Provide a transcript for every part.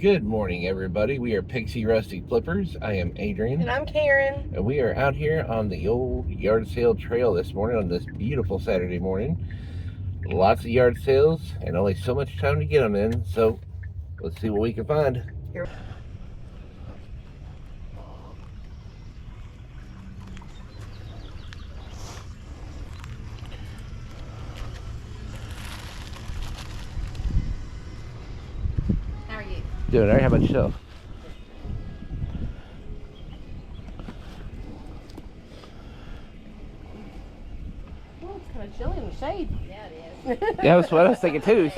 Good morning, everybody. We are Pixie Rusty Flippers. I am Adrian. And I'm Karen. And we are out here on the old yard sale trail this morning on this beautiful Saturday morning. Lots of yard sales and only so much time to get them in. So let's see what we can find. Here. Doing alright, how about yourself? Well, it's kind of chilly in the shade. Yeah, it is. Yeah, that's what I was thinking too.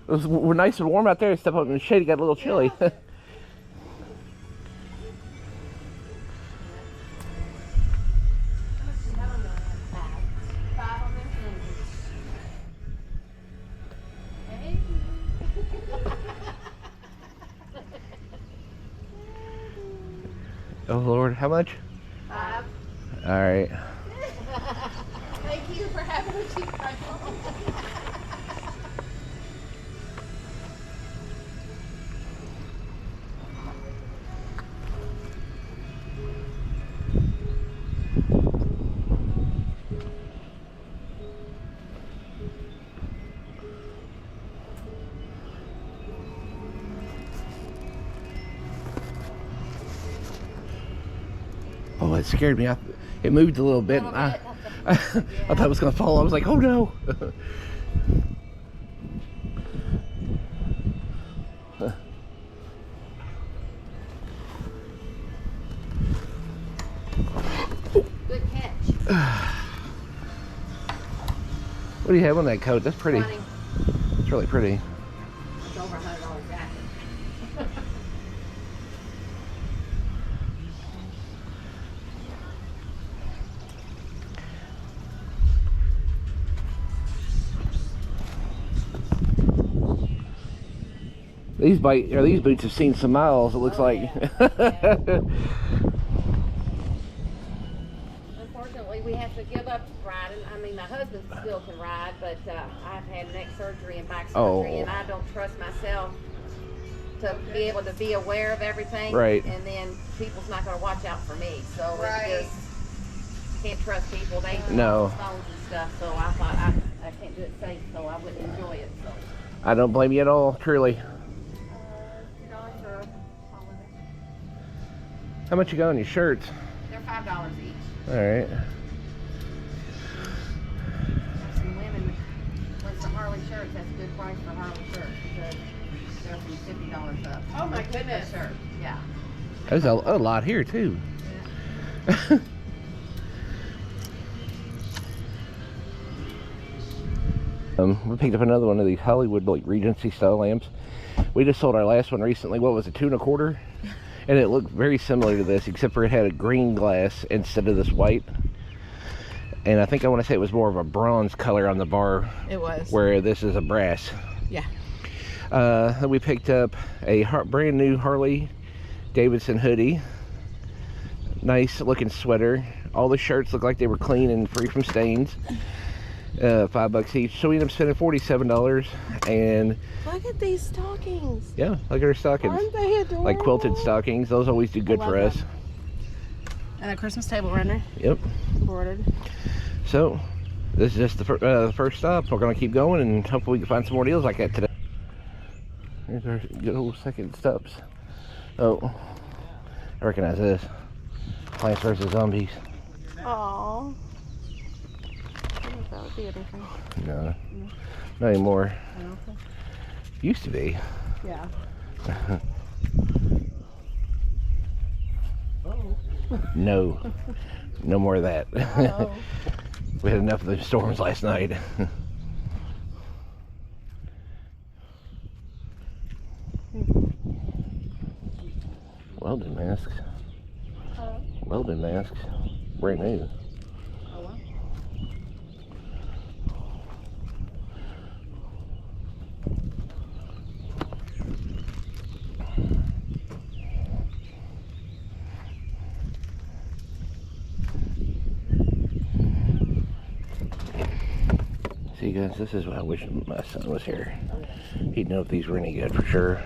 We're nice and warm out there. Step up in the shade, it got a little chilly. Yeah. Oh Lord, how much? 5. All right. Thank you for having a cheap price. Oh, it scared me. It moved a little bit. I thought it was going to fall. I was like, oh no. Good catch. What do you have on that coat? That's pretty. 20. It's really pretty. It's over $100 jacket. These boots have seen some miles, it looks like. Yeah. Unfortunately, we have to give up riding. I mean, my husband still can ride, but I've had neck surgery and back surgery, and I don't trust myself to be able to be aware of everything. Right. And then people's not going to watch out for me. So Right. it just can't trust people. They No. phones and stuff. So I thought I can't do it safe, so I wouldn't enjoy it. So. I don't blame you at all, truly. $2 for holiday. How much you got on your shirts? They're $5 each. All right. There's some women with the Harley shirts. That's a good price for Harley shirts because they're from $50 up. Oh my goodness. A shirt, yeah. There's a lot here too. We picked up another one of these Hollywood like Regency style lamps. We just sold our last one recently. What was it, 2 1/4? And it looked very similar to this, except for it had a green glass instead of this white. And I think I want to say it was more of a bronze color on the bar. It was. Where this is a brass. Yeah. We picked up a brand new Harley Davidson hoodie. Nice looking sweater. All the shirts look like they were clean and free from stains. $5 each. So we ended up spending $47. And Look at these stockings. yeah, look at our stockings. Aren't they adorable? Like quilted stockings. Those always do good I for love us. And a Christmas table runner. Yep. Embroidered. So this is just the first stop. We're going to keep going and hopefully we can find some more deals like that today. Here's our good old second stops. Oh, I recognize this. Plants vs. Zombies. Aww. I don't know if that would be anything. No, not anymore. I don't think. Used to be. Yeah. No, no more of that. Uh-oh. We had enough of the storms last night. Welding masks. Welding masks. Brand new. Oh, wow. See guys, this is why I wish my son was here. He'd know if these were any good for sure.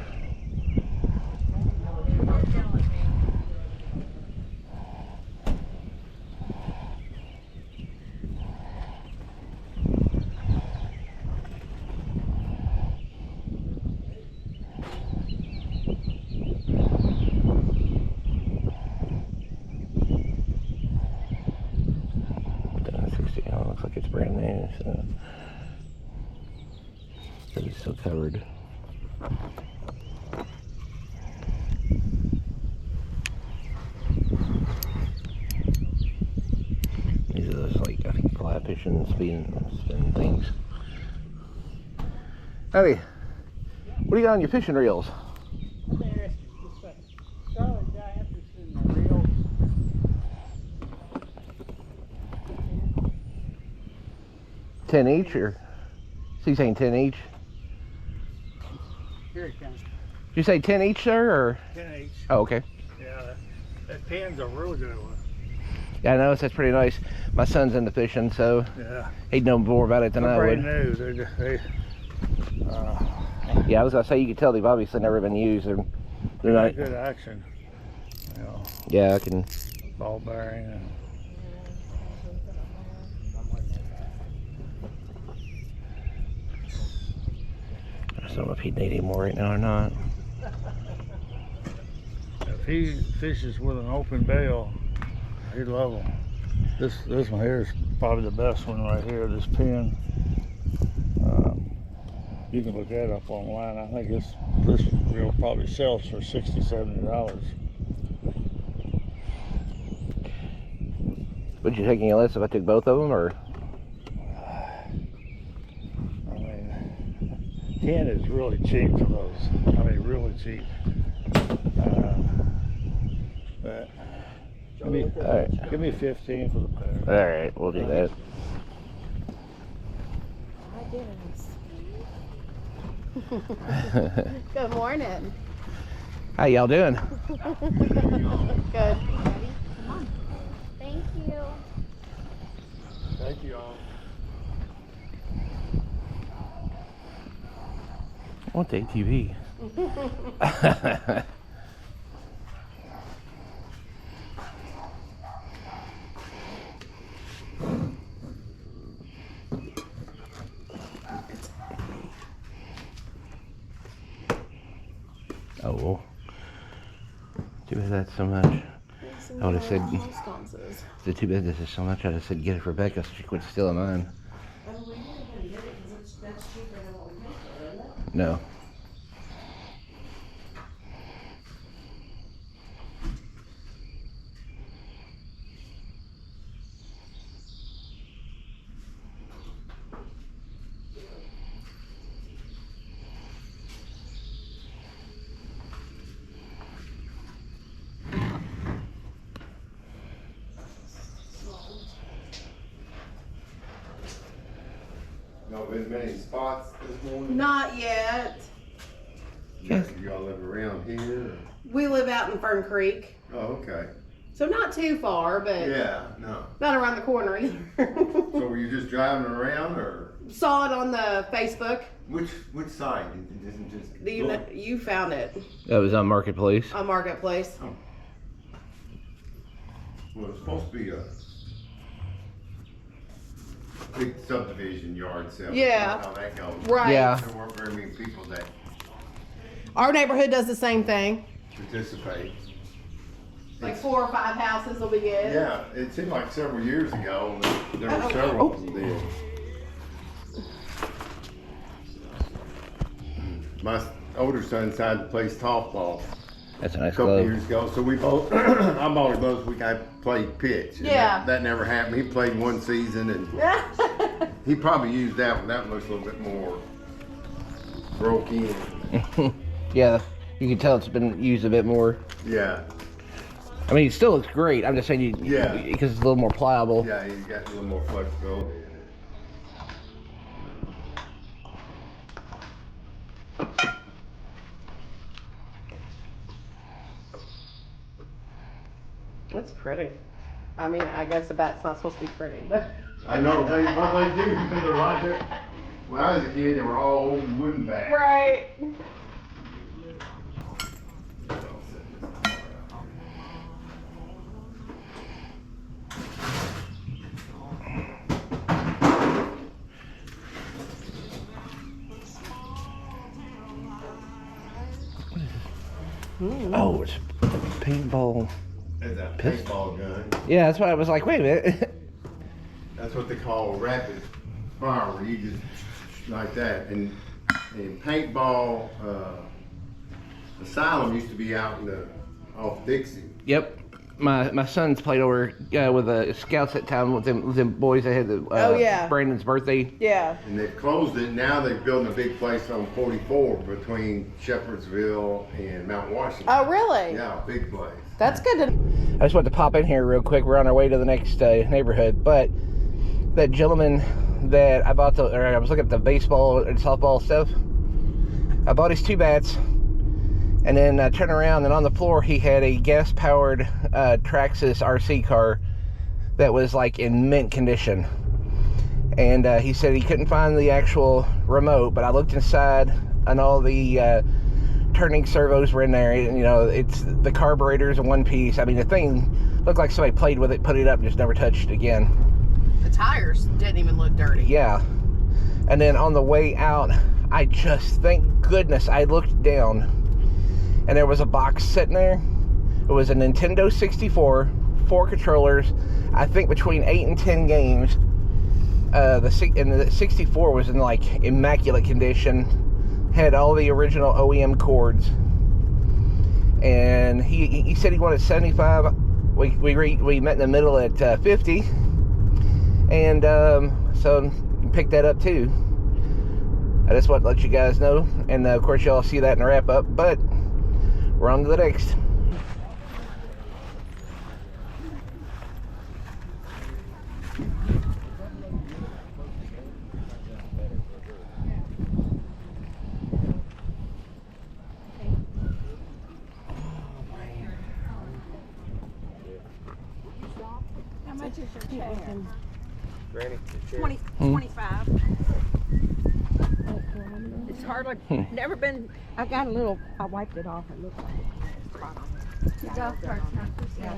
It's still covered. These are those, like, I think, fly fishing and spin things. Hey, what do you got on your fishing reels? There's just a solid diameter in the reel. 10 each, or? So you saying 10 each? Here it comes. Did you say 10 each, sir, or? 10 each. Oh, okay. Yeah, that pin's a real good one. Yeah, I know, that's pretty nice. My son's into fishing, so Yeah. he'd know more about it than I Brand would. new. Yeah, I was gonna say, you could tell they've obviously never been used. They're They're not. good action. You know, Yeah, I can. ball bearing. And I just don't know if he'd need any more right now or not. if he fishes with an open bail, he'd love them. This one here is probably the best one right here. This pin. You can look that up online. I think this reel probably sells for $60, $70. Would you take any less if I took both of them, or? I mean, 10 is really cheap for those. I mean, really cheap. But give me 15 for the pair. All right, we'll do that. My goodness. Good morning. How y'all doing? Good. Thank you. Thank you all. I want the ATV. Oh, well. Too bad that's so much. I would have said, it's too bad this is so much. I'd have said get it for Becca so she quit stealing mine. No. Not been many spots this morning? Not yet. Yes. Y'all live around here? Or? We live out in Fern Creek, Oh, okay. so not too far, but Yeah, no. not around the corner either. So were you just driving around, or Saw it on the Facebook. which side? It isn't just. You found it That was on Marketplace. on Marketplace. Well, it's supposed to be a big subdivision yard sale. Yeah. That's how that goes. Right. Yeah. There weren't very many people that Our neighborhood does the same thing. participate. Like 4 or 5 houses will be good. Yeah, it seemed like several years ago that there were several of them did. My older son decided to play softball That's a a nice couple glove. years ago, so we both, I bought it both, we got played pitch. And Yeah. That never happened. He played one season and he probably used that one. That one looks a little bit more broke in. Yeah, you can tell it's been used a bit more. Yeah, I mean, it still looks great. I'm just saying, Yeah. because it's a little more pliable. yeah, he's got a little more flexibility in it. That's pretty. I mean, I guess the bat's not supposed to be pretty, but. I know, they do, because they're right there. When I was a kid, they were all old wooden bats. Right. Oh, it's a paintball. It's a Pistol. paintball gun. Yeah, that's why I was like, wait a minute. That's what they call rapid firework. You just like that. And paintball asylum used to be out in the off Dixie. Yep. My sons played over with the scouts that time with them boys that had the Oh, yeah. Brandon's birthday. Yeah. And they've closed it. Now they're building a big place on 44 between Shepherdsville and Mount Washington. Oh, really? Yeah, big place. That's good to I just wanted to pop in here real quick. We're on our way to the next neighborhood, but that gentleman that I was looking at the baseball and softball stuff. I bought his 2 bats, and then I turned around, and on the floor he had a gas-powered Traxxas RC car that was like in mint condition. And he said he couldn't find the actual remote, but I looked inside, and all the turning servos were in there. And, you know, it's the carburetors in one piece. I mean, the thing looked like somebody played with it, put it up, and just never touched it again. The tires didn't even look dirty. Yeah. And then on the way out, I just, thank goodness, I looked down, and there was a box sitting there. It was a Nintendo 64, 4 controllers, I think between 8 and 10 games. The 64 was in like immaculate condition, had all the original OEM cords, and he said he wanted 75. We met in the middle at 50, and so picked that up too. I just want to let you guys know, and of course y'all see that in the wrap up, but we're on to the next. How much is your chair? Granny, 25. It's hardly, never been, I got a little, I wiped it off, it looked like it spot on it. The golf cart's not for sale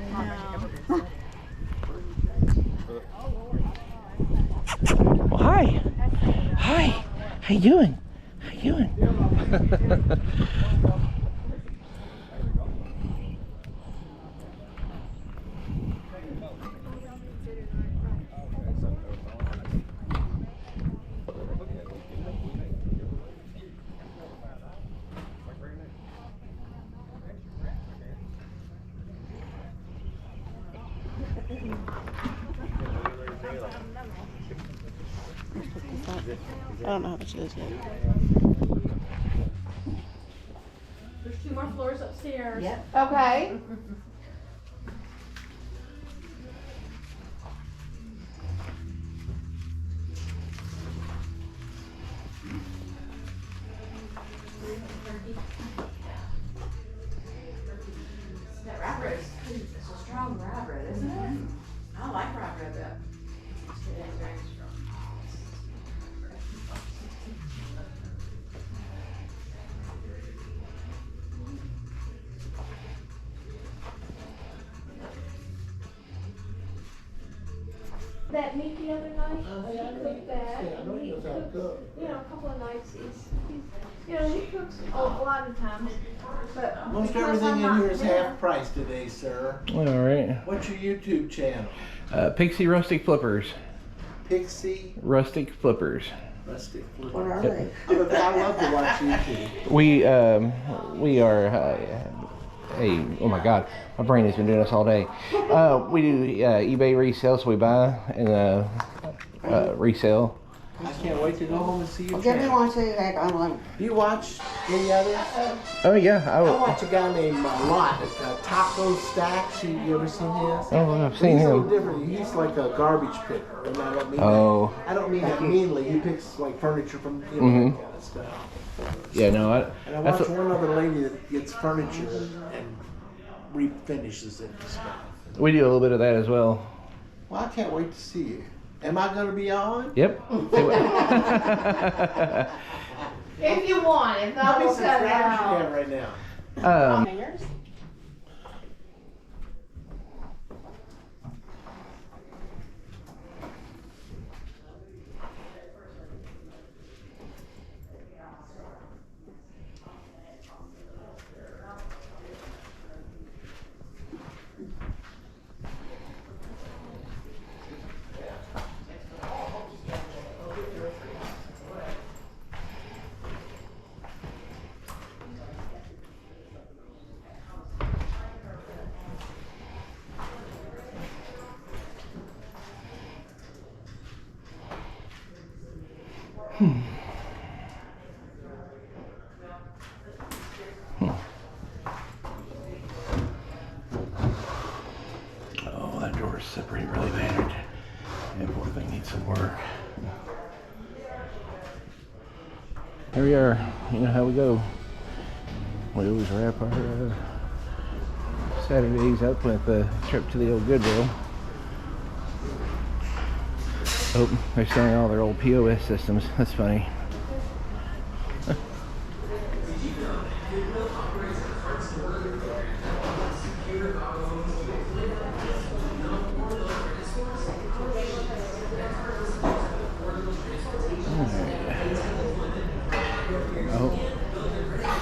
anymore. Well, hi. Hi. How you doing? How you doing? I don't know how much it is yet. There's 2 more floors upstairs. Yep. Okay. That rye bread is a strong rye bread, isn't it? I like rye bread though. It is very strong. That meat the other night, he cooked that, and he cooks, a couple of nights, he cooks a lot of times, but. Most because everything I'm in not here is there- half price today, sir. All right. What's your YouTube channel? Pixie Rustic Flippers. Pixie Rustic Flippers. Rustic. What are they? I love to watch YouTube. We are oh my god, my brain has been doing this all day. We do eBay resale, so we buy and resell. I can't wait to go home and see your Give me channel. one too, heck, I'm like, Do you watch any others? Oh yeah, I watch a guy named Lot at Taco Stacks. You ever seen his? Oh, I've seen He's a little him. different. He's like a garbage picker, and I don't mean Oh. that. I don't mean that meanly. He picks like furniture from that kind of stuff. Yeah, no, And I that's watch what, one other lady that gets furniture and refinishes it and stuff. we do a little bit of that as well. Well, I can't wait to see you. Am I going to be on? Yep. If you want, if How not, many we'll cut it subscribers you out. have right now? hangers? Oh, that door is separating really bad. That poor thing needs some work. Here we are. You know how we go. We always wrap our Saturdays up with a trip to the old Goodwill. Oh, they're selling all their old POS systems. That's funny. Oh,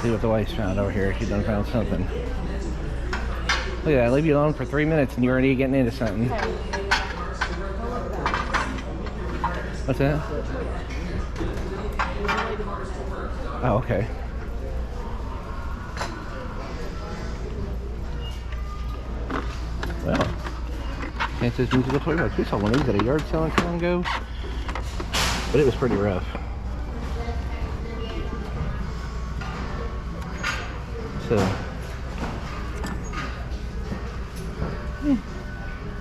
see what the wife's found over here. She done found something. Look at that. I leave you alone for 3 minutes and you're already getting into something. What's that? Oh, okay. Well, Kansas musical toy box. We saw one of these at a yard sale not too long ago, but it was pretty rough. So,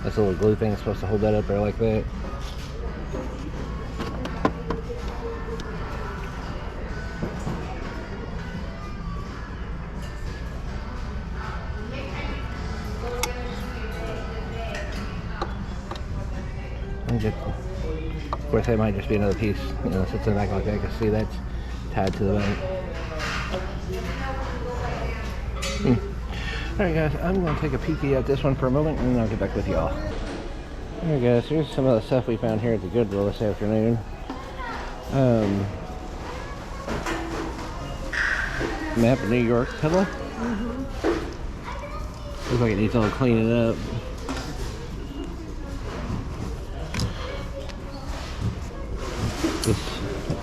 that's a little glue thing supposed to hold that up there like that. Of course, that might just be another piece, you know, sits in the back like that. You can see that's tied to the back. Alright guys, I'm going to take a peeky at this one for a moment and then I'll get back with y'all. Alright guys, here's some of the stuff we found here at the Goodwill this afternoon. Map of New York pillow. Looks like it needs a little cleaning up. This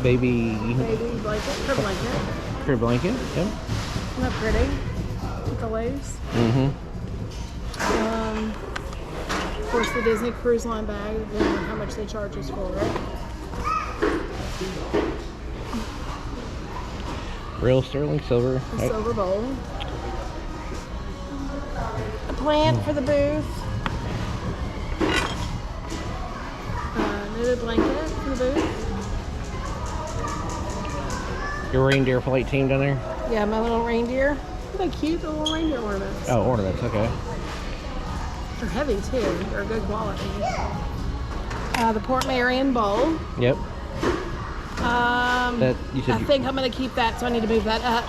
baby blanket, crib blanket. Crib blanket, yep. Isn't that pretty? With the lace. Of course, the Disney Cruise Line bag, depending on how much they charge us for it. Real sterling silver. A silver bowl. A plant for the booth. Knitted blanket for the booth. Your reindeer plate team down there? Yeah, my little reindeer. They're cute, the little reindeer ornaments. Oh, ornaments, okay. They're heavy too. They're good quality. The Port Marion bowl. Yep. That you said I think I'm gonna keep that, so I need to move that up.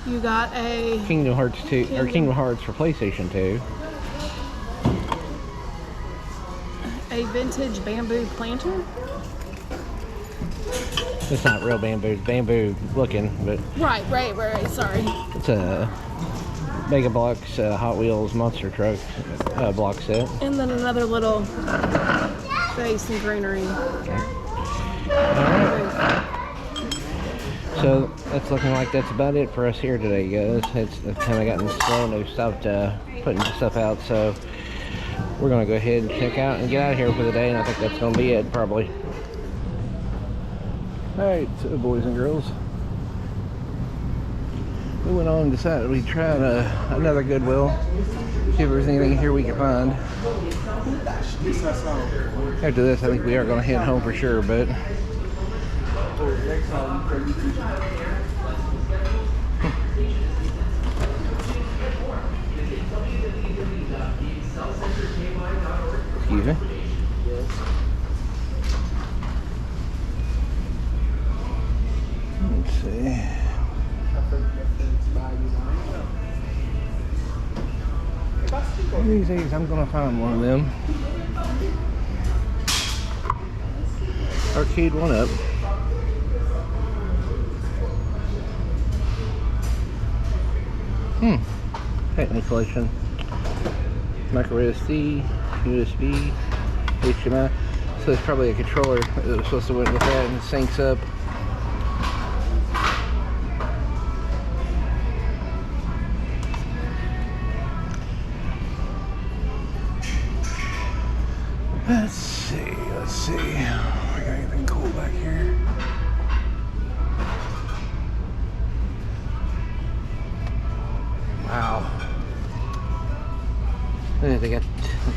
You got a Kingdom Hearts 2 or Kingdom Hearts for PlayStation 2. A vintage bamboo planter. It's not real bamboo, it's bamboo looking, but Right. Sorry. it's a Mega Bloks Hot Wheels monster truck block set. And then another little face and greenery. Alright. So that's looking like that's about it for us here today, guys. It's kind of gotten slow and they've stopped putting stuff out, so we're gonna go ahead and check out and get out of here for the day, and I think that's gonna be it probably. Alright, so boys and girls, we went on and decided we'd try another Goodwill, see if there's anything here we can find. After this, I think we are going to head home for sure, but excuse me. Let's see. One of these days I'm gonna find one of them. Arcade one up. Patent collection. Micro SD, USB, HDMI. So it's probably a controller that was supposed to went with that and it syncs up. Let's see. We got anything cool back here?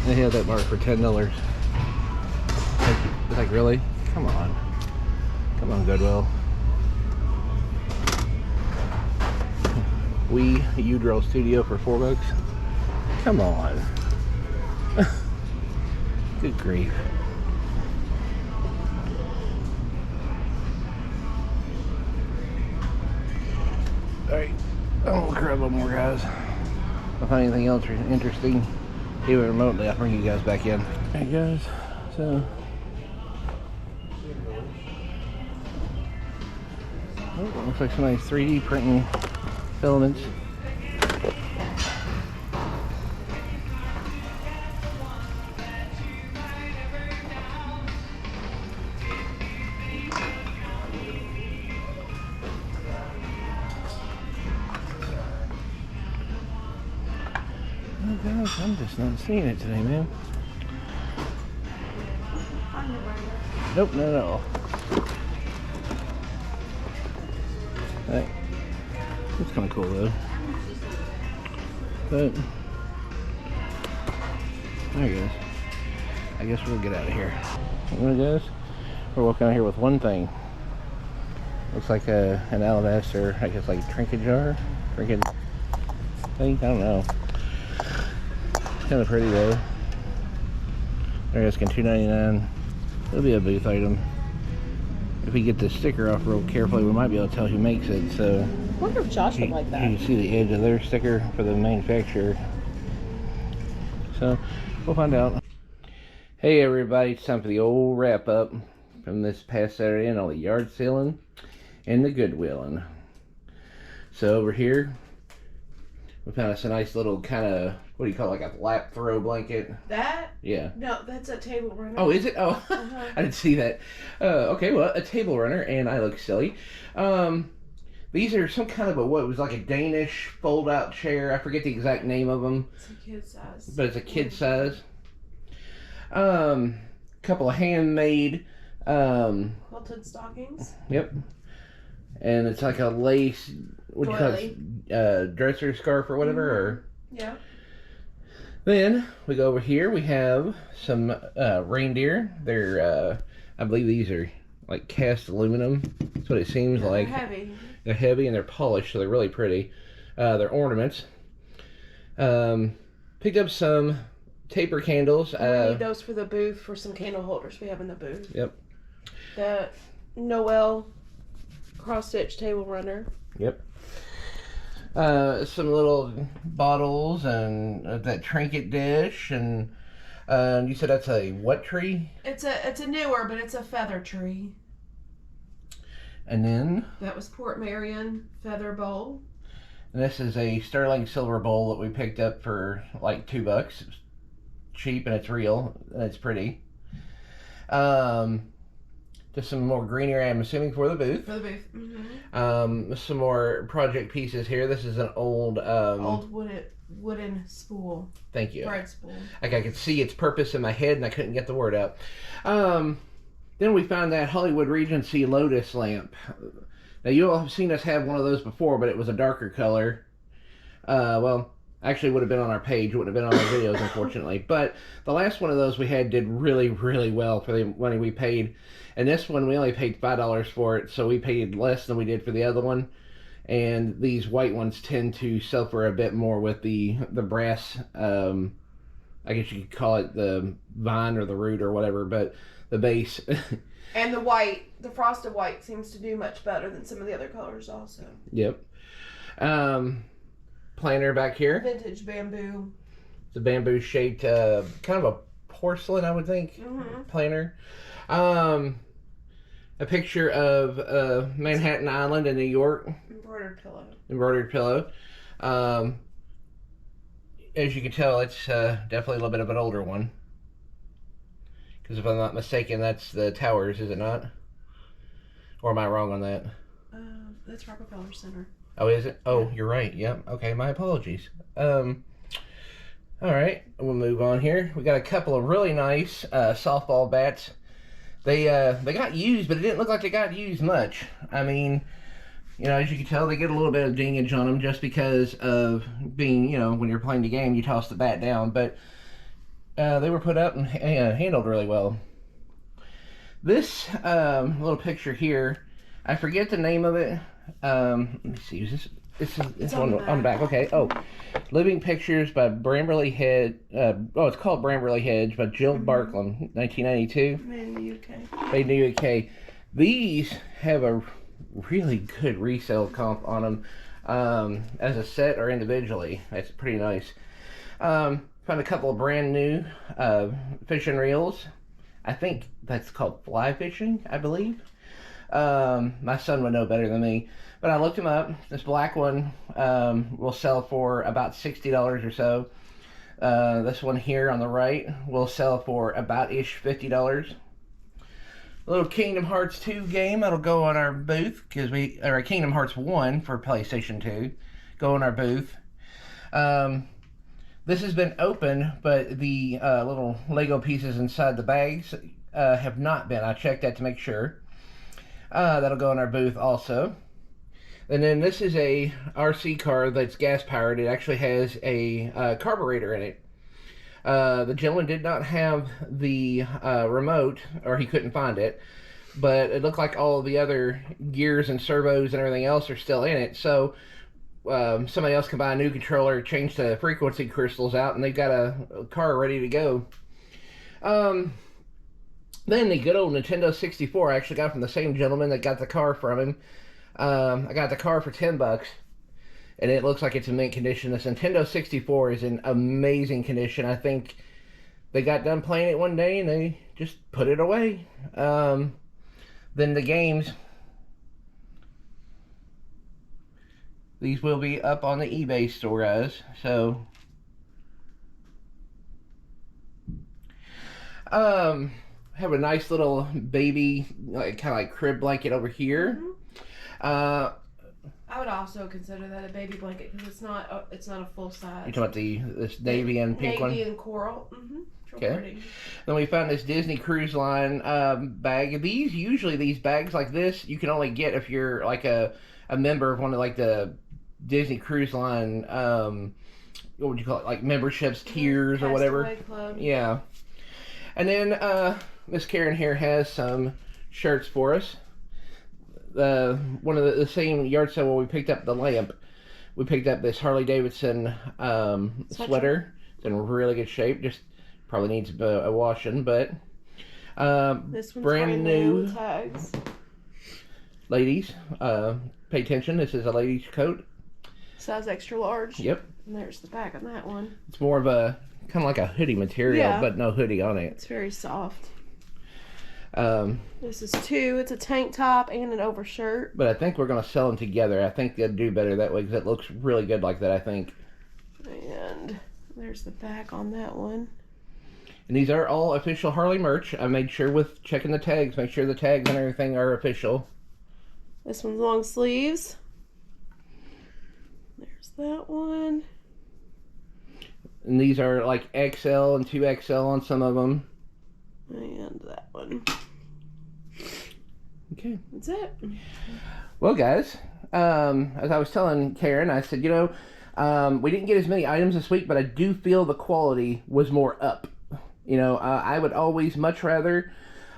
They had that marked for $10. It's like, really? Come on. Come on, Goodwill. Udrill Studio for $4. Come on. Good grief. Alright, I'm gonna grab a little more, guys. If I find anything else interesting, even remotely, I'll bring you guys back in. Alright, guys, so. Oh, looks like some nice 3D printing filaments. Oh gosh, I'm just not seeing it today, man. Nope, not at all. Alright. It's kind of cool though. But there it goes. I guess we'll get out of here. There it goes. We're walking out here with one thing. Looks like an alabaster, I guess like trinket jar, trinket thing. I don't know. It's kind of pretty though. They're asking $2.99. It'll be a booth item. If we get the sticker off real carefully, we might be able to tell who makes it. So I wonder if Josh would like that. You can see the edge of their sticker for the manufacturer. So we'll find out. Hey everybody, it's time for the old wrap up from this past Saturday and all the yard selling and the Goodwilling. So over here, we found us a nice little kind of, what do you call it, like a lap throw blanket? That? Yeah. No, that's a table runner. Oh, is it? Oh, I didn't see that. Okay, well, a table runner, and I look silly. These are some kind of a, what was like a Danish fold-out chair. I forget the exact name of them. It's a kid size. But it's a kid size. Couple of handmade. Quilted stockings. Yep. And it's like a lace, what do you call it? Dresser scarf or whatever. Or yeah. Then we go over here. We have some reindeer. They're, I believe these are like cast aluminum. That's what it seems like. They're heavy. They're heavy and they're polished, so they're really pretty. They're ornaments. Picked up some taper candles. We need those for the booth for some candle holders we have in the booth. Yep. The Noel cross-stitch table runner. Yep. Some little bottles and that trinket dish, and you said that's a what tree? It's a newer, but it's a feather tree. And then that was Port Marion feather bowl. And this is a sterling silver bowl that we picked up for like $2. It's cheap and it's real and it's pretty. Just some more greenery, I'm assuming, for the booth. For the booth. Mm-hmm. Some more project pieces here. This is an old old wooden spool. Thank you. Bread spool. Like I could see its purpose in my head and I couldn't get the word out. Then we found that Hollywood Regency Lotus lamp. Now you all have seen us have one of those before, but it was a darker color. Well, actually it would have been on our page. It wouldn't have been on our videos, unfortunately. But the last one of those we had did really, really well for the money we paid. And this one, we only paid $5 for it, so we paid less than we did for the other one. And these white ones tend to suffer a bit more with the brass, I guess you could call it the vine or the root or whatever, but the base. And the white, the frosted white seems to do much better than some of the other colors also. Yep. Planter back here. Vintage bamboo. It's a bamboo shaped, kind of a porcelain, I would think, planter. A picture of Manhattan Island in New York. Embroidered pillow. As you can tell, it's definitely a little bit of an older one. Because if I'm not mistaken, that's the towers, is it not? Or am I wrong on that? That's Rockefeller Center. Oh, is it? Oh, you're right. Yep. Okay, my apologies. All right, we'll move on here. We got a couple of really nice softball bats. They got used, but it didn't look like they got used much. I mean, you know, as you can tell, they get a little bit of dingage on them just because of being, you know, when you're playing the game, you toss the bat down. But They were put up and handled really well. This little picture here, I forget the name of it. Let me see. Is this on the back? Okay. Oh, Living Pictures by Bramberley Hedge. It's called Bramberley Hedge by Jill Barklam, 1992. Made in the UK. Made in the UK. These have a really good resale comp on them, as a set or individually. That's pretty nice. Found a couple of brand new fishing reels. I think that's called fly fishing, I believe. My son would know better than me, but I looked them up. This black one will sell for about $60 or so. This one here on the right will sell for about-ish $50. A little Kingdom Hearts 2 game that'll go on our booth, or Kingdom Hearts 1 for PlayStation 2, go on our booth. This has been open, but the little Lego pieces inside the bags have not been. I checked that to make sure. That'll go in our booth also. And then this is a RC car that's gas powered. It actually has a carburetor in it. The gentleman did not have the remote, or he couldn't find it, but it looked like all of the other gears and servos and everything else are still in it. So somebody else can buy a new controller, change the frequency crystals out, and they've got a car ready to go. Then the good old Nintendo 64 I actually got from the same gentleman that got the car from him. I got the car for $10, and it looks like it's in mint condition. This Nintendo 64 is in amazing condition. I think they got done playing it one day and they just put it away. Then the games, these will be up on the eBay store, guys. So, have a nice little baby, kind of like crib blanket over here. I would also consider that a baby blanket because it's not a full size. You're talking about this navy and pink one? Navy and coral. Okay. Pretty. Then we found this Disney Cruise Line bag. Usually these bags like this, you can only get if you're like a member of one of like the Disney Cruise Line, what would you call it? Like memberships, tiers, or whatever. Castaway Club. Yeah. And then Miss Karen here has some shirts for us. One of the same yard sale where we picked up the lamp, we picked up this Harley Davidson sweater. It's in really good shape. Just probably needs a washing, but this one's brand new. Tags. Ladies, pay attention. This is a lady's coat. Size extra large. Yep. And there's the back on that one. It's more of a kind of like a hoodie material, but no hoodie on it. It's very soft. This is two. It's a tank top and an overshirt. But I think we're going to sell them together. I think they'll do better that way because it looks really good like that, I think. And there's the back on that one. And these are all official Harley merch. I made sure with checking the tags, make sure the tags and everything are official. This one's long sleeves. There's that one. And these are like XL and 2XL on some of them. And that one. Okay. That's it. Well, guys, as I was telling Karen, I said, we didn't get as many items this week, but I do feel the quality was more up. I would always much rather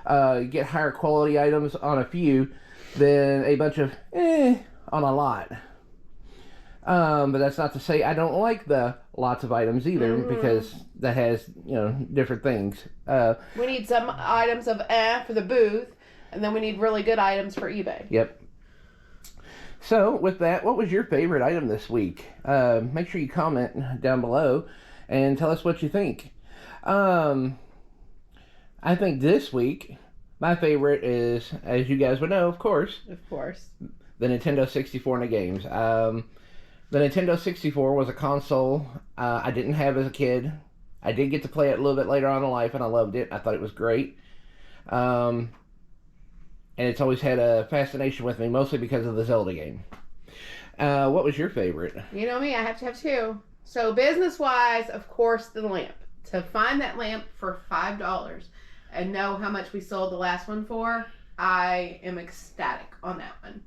get higher quality items on a few than a bunch of on a lot. But that's not to say I don't like the lots of items either, because that has, different things. We need some items of for the booth, and then we need really good items for eBay. Yep. So with that, what was your favorite item this week? Make sure you comment down below and tell us what you think. I think this week, my favorite is, as you guys would know, of course, the Nintendo 64 and the games. The Nintendo 64 was a console I didn't have as a kid. I did get to play it a little bit later on in life, and I loved it. I thought it was great. And it's always had a fascination with me, mostly because of the Zelda game. What was your favorite? You know me, I have to have two. So business-wise, of course, the lamp. To find that lamp for $5 and know how much we sold the last one for, I am ecstatic on that one.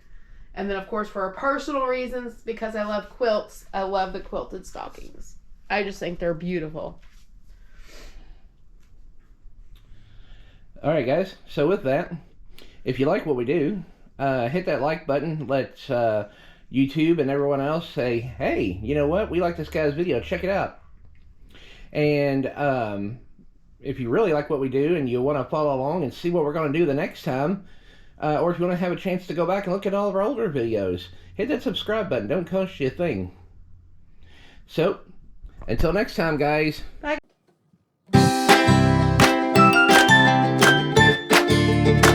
And then, of course, for personal reasons, because I love quilts, I love the quilted stockings. I just think they're beautiful. All right, guys. So with that, if you like what we do, hit that like button. Let YouTube and everyone else say, hey, you know what? We like this guy's video. Check it out. And if you really like what we do and you want to follow along and see what we're going to do the next time, or if you want to have a chance to go back and look at all of our older videos, hit that subscribe button. Don't cost you a thing. So, until next time, guys. Bye.